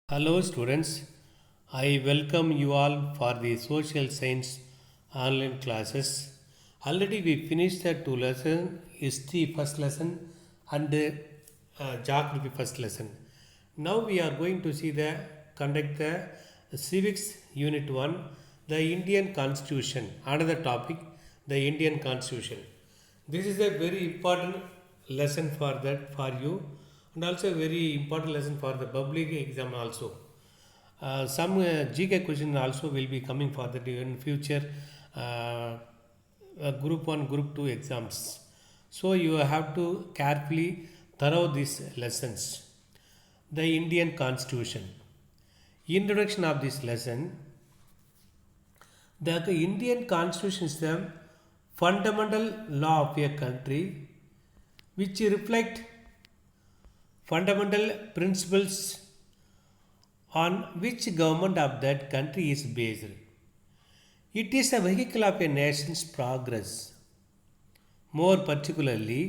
Hello students, I welcome you all for the social science online classes. Already we finished the two lessons, history first lesson and geography first lesson. Now we are going to see the conduct the civics unit 1, the Indian Constitution. Another topic, the Indian Constitution. This is a very important lesson for you, and also a very important lesson for the public exam also. Some GK question also will be coming for the in future group 1 group 2 exams. So you have to carefully thorough these lessons. The Indian Constitution. Introduction of this lesson. The Indian Constitution is the fundamental law of a country which reflect fundamental principles on which government of that country is based. It is a vehicle of a nation's progress. More particularly,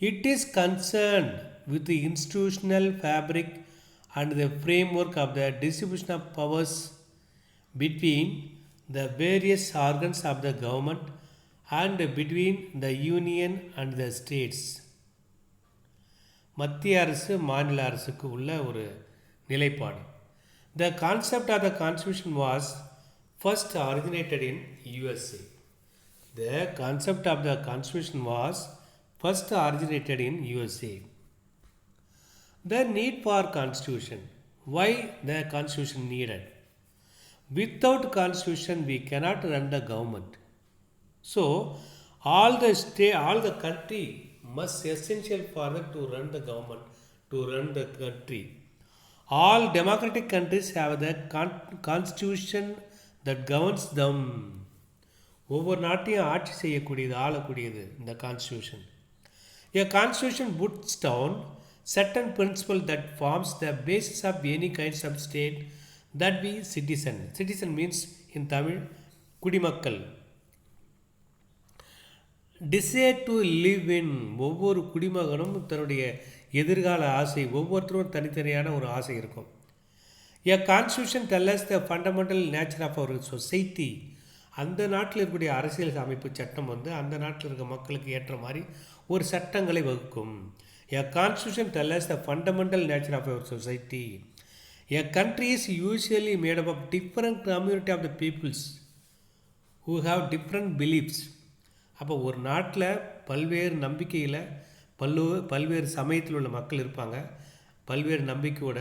it is concerned with the institutional fabric and the framework of the distribution of powers between the various organs of the government and between the union and the states. மத்திய அரசு மாநில அரசுக்கு உள்ள ஒரு நிலைப்பாடு. The concept of the constitution was first originated in USA. The concept of the constitution was first originated in USA. The need for constitution. Why the constitution needed? Without constitution we cannot run the government. So all the country must essential for them to run the government, to run the country. All democratic countries have the constitution that governs them. ஒவ்வொரு நாட்டையும் ஆட்சி செய்யக்கூடியது ஆளக்கூடியது இந்த constitution. A constitution puts down certain principle that forms the basis of any kinds of state that be citizen. Citizen means in Tamil குடிமக்கள். Desire to live in ஒவ்வொரு குடிமகனும் தன்னுடைய எதிர்கால ஆசை ஒவ்வொருத்தரும் தனித்தனியான ஒரு ஆசை இருக்கும். A constitution tells the fundamental nature of our society. அந்த நாட்டில் இருக்கக்கூடிய அரசியல் அமைப்பு சட்டம் அந்த நாட்டில் இருக்க மக்களுக்கு ஏற்ற மாதிரி ஒரு சட்டங்களை வகுக்கும். A constitution tells the fundamental nature of our society. A country is usually made up of different community of the peoples who have different beliefs. அப்போ ஒரு நாட்டில் பல்வேறு நம்பிக்கையில் பல்வேறு சமயத்தில் உள்ள மக்கள் இருப்பாங்க, பல்வேறு நம்பிக்கையோட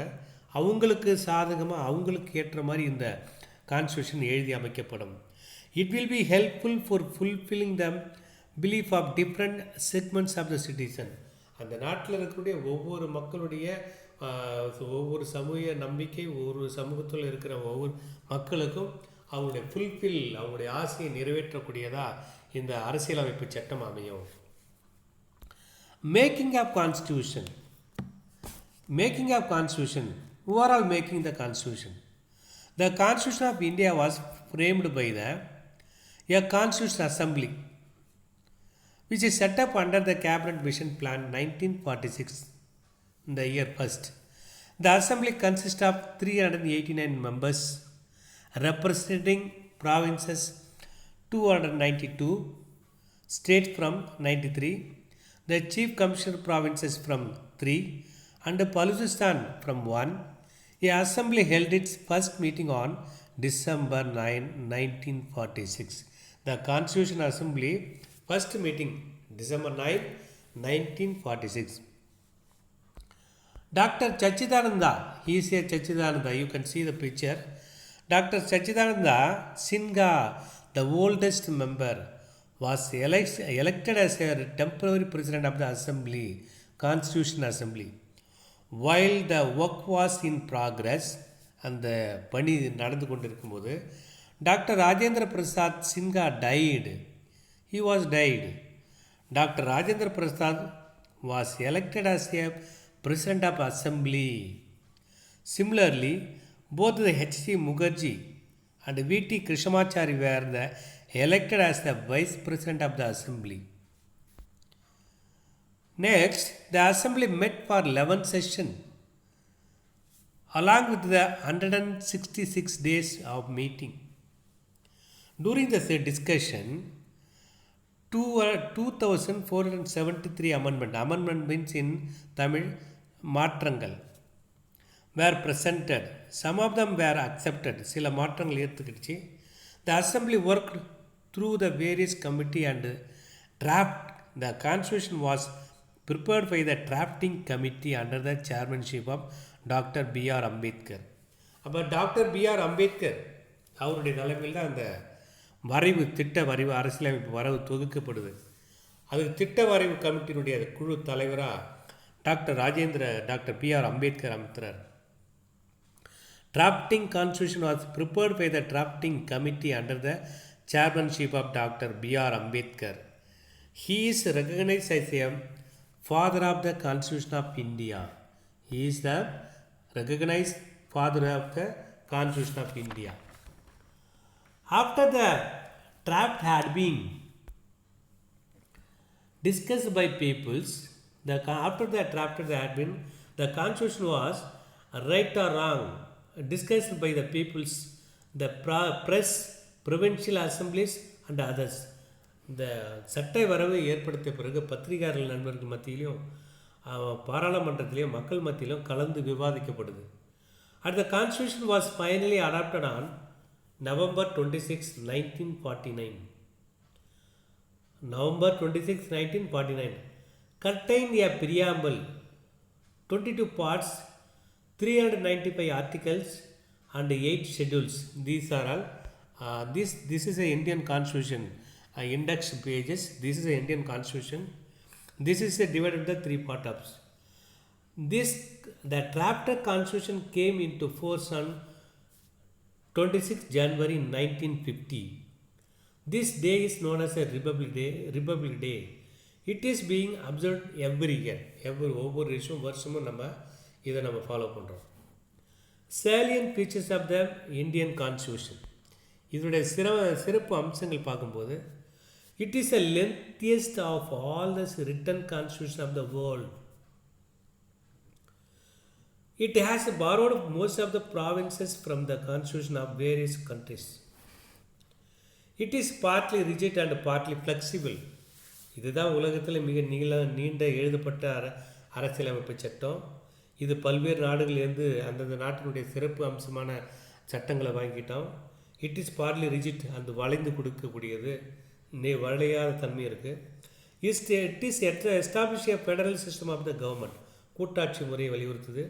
அவங்களுக்கு சாதகமாக அவங்களுக்கு ஏற்ற மாதிரி இந்த கான்ஸ்டியூஷன் எழுதி அமைக்கப்படும். It will be helpful for fulfilling the belief of different segments of the citizen. அந்த நாட்டில் இருக்கக்கூடிய ஒவ்வொரு மக்களுடைய ஒவ்வொரு சமூக நம்பிக்கை, ஒவ்வொரு சமூகத்தில் இருக்கிற ஒவ்வொரு மக்களுக்கும் அவங்களுடைய ஆசையை நிறைவேற்றக்கூடியதாக இந்த அரசியலமைப்பு சட்டம் அமையும். Making of constitution. Making of constitution. Overall making the constitution. The constitution of India was framed by a constitutional assembly which is set up under the cabinet mission plan 1946 in the year first. The assembly consists of 389 members representing provinces 292, states from 93, the chief commissioner provinces from 3 and Baluchistan from 1. The assembly held its first meeting on December 9, 1946. The Constitution Assembly first meeting December 9, 1946. Dr. Chachidananda, he is a Chachidananda, you can see the picture. Dr. Chachidananda Sinha, the oldest member, was elected as a temporary president of the Assembly, Constitution Assembly. While the work was in progress, அந்த பணி நடந்து கொண்டிருக்கும்போது doctor Rajendra Prasad Sinha died. He was died. Dr. Rajendra Prasad was elected as a president of Assembly. Similarly, both the H.C. Mukherjee and V.T. Krishnamachari were elected as the vice president of the Assembly. Next, the Assembly met for 11 sessions along with the 166 days of meeting. During the discussion, 2473 amendment means in Tamil மாற்றங்கள் were presented. Some of them were accepted. சில மாற்றங்கள் ஏற்றுக்கிடுச்சு. The assembly worked through the various committee and draft. The constitution was prepared by the drafting committee under the chairmanship of Dr. B.R. Ambedkar. அப்போ doctor B R Ambedkar அவருடைய தலைமையில் தான் அந்த திட்ட வரைவு அரசியலமைப்பு வரவு தொகுக்கப்படுது. அதுக்கு திட்ட வரைவு கமிட்டியினுடைய குழு தலைவராக டாக்டர் பிஆர் அம்பேத்கர் அமைக்கிறார். Drafting constitution was prepared by the drafting committee under the chairmanship of Dr. B.R. Ambedkar. He is recognized as a father of the Constitution of India. He is the recognized father of the Constitution of India. After the draft had been discussed by peoples, the constitution was right or wrong discussed by the peoples, the press, provincial assemblies and others. இந்த சட்டை வரவு ஏற்படுத்திய பிறகு பத்திரிகையாளர்கள் நண்பர்கள் மத்தியிலும் பாராளுமன்றத்திலையும் மக்கள் மத்தியிலும் கலந்து விவாதிக்கப்படுது. And the constitution was finally adopted on November 26, 1949. November 26, 1949 contained a preamble, 22 parts, 395 articles and 8 schedules. These are all this is a Indian constitution, index pages. This is a Indian constitution. This is divided into 3 parts. The drafted constitution came into force on 26 January 1950. This day is known as a Republic Day. It is being observed every year. ஒவ்வொரு வருஷமும் நம்ம இதை நம்ம follow பண்ணுறோம். Salient features of the Indian Constitution. இதனுடைய சிறப்பு அம்சங்கள் பார்க்கும்போது, it is the lengthiest of all the written constitution of the world. It has borrowed most of the provinces from the constitution of various countries. It is partly rigid and partly flexible. இதுதான் உலகத்தில் மிக நீண்ட எழுதப்பட்ட அரசியலமைப்பு சட்டம். இது பல்வேறு நாடுகளிலிருந்து அந்தந்த நாட்டினுடைய சிறப்பு அம்சமான சட்டங்களை வாங்கிட்டோம். இட் இஸ் பார்ட்லி ரிஜிட், அந்த வளைந்து கொடுக்கக்கூடியது, வளையாத தன்மை இருக்குது. It is establish a federal system of the government, கூட்டாட்சி முறையை வலியுறுத்துது.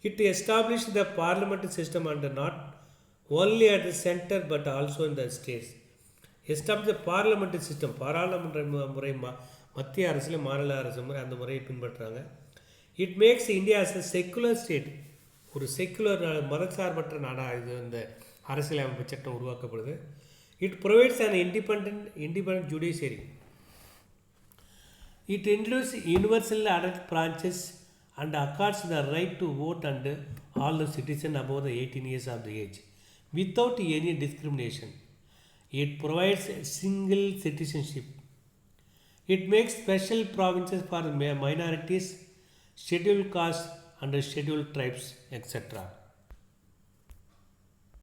It establish the parliamentary system and not only at the centre but also in the states. Establish the parliamentary system, பாராளுமன்ற முறை மத்திய அரசில் மாநில அரசு முறை, அந்த முறையை பின்பற்றுறாங்க. It makes India as a secular state, ஒரு செக்குலர் மதச்சார்பற்ற நாடாக இது இந்த அரசியலமைப்பு சட்டம் உருவாக்கப்படுது. It provides an independent judiciary. It introduce universal adult franchise and accords the right to vote and all the citizens above the 18 years of the age without any discrimination. It provides single citizenship. It makes special provinces for minorities, scheduled castes and scheduled tribes, etc.